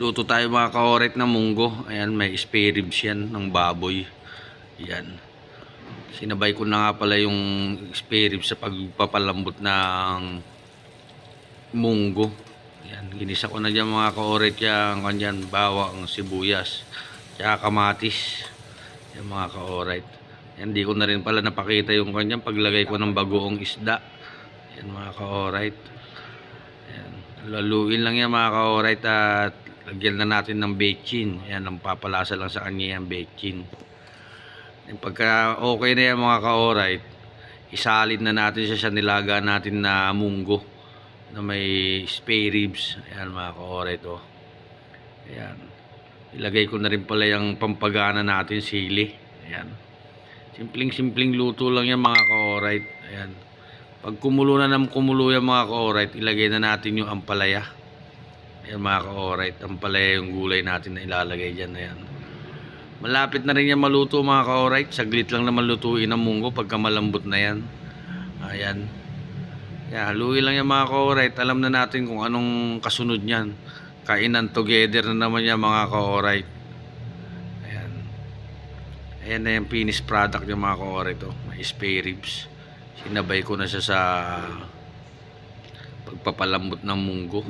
Luto tayo mga ka-oret na munggo. Ayan, may spare ribs yan ng baboy. Ayan. Sinabay ko na nga pala yung spare ribs sa pagpapalambot ng munggo. Ayan, ginisa ko na dyan mga ka-oret yung kanyan, bawang, sibuyas, tsaka kamatis. Ayan mga ka-oret. Ayan, di ko na rin pala napakita yung kanyan paglagay ko ng bagoong isda. Ayan mga ka-oret. Ayan, laluin lang yan mga ka-oret at lagyan na natin ng bechin. Ayan, ang papalasa lang sa kanya yung bechin. Pagka okay na yan mga ka-orit, isalin na natin siya sa nilaga natin na munggo na may spare ribs. Ayan mga ka-orit, oh. Ayan, ilagay ko na rin pala yung pampagana natin, sili. Ayan, simpleng luto lang yan mga ka-orit. Ayan, pag kumulo na ng kumulo yan mga ka-orit, ilagay na natin yung ampalaya. Ayan mga ka-orit, ampalaya yung gulay natin na ilalagay dyan. Ayan, malapit na rin yan maluto mga ka-orit. Saglit lang naman lutuin ang munggo pagka malambot na yan. Ayan, haluin lang yan mga ka-orit. Alam na natin kung anong kasunod nyan. Kainan together na naman yan mga ka-orit. Ayan, ayan na yung finished product yung mga ka-orit, oh. May spare ribs. Sinabay ko na siya sa pagpapalambot ng munggo.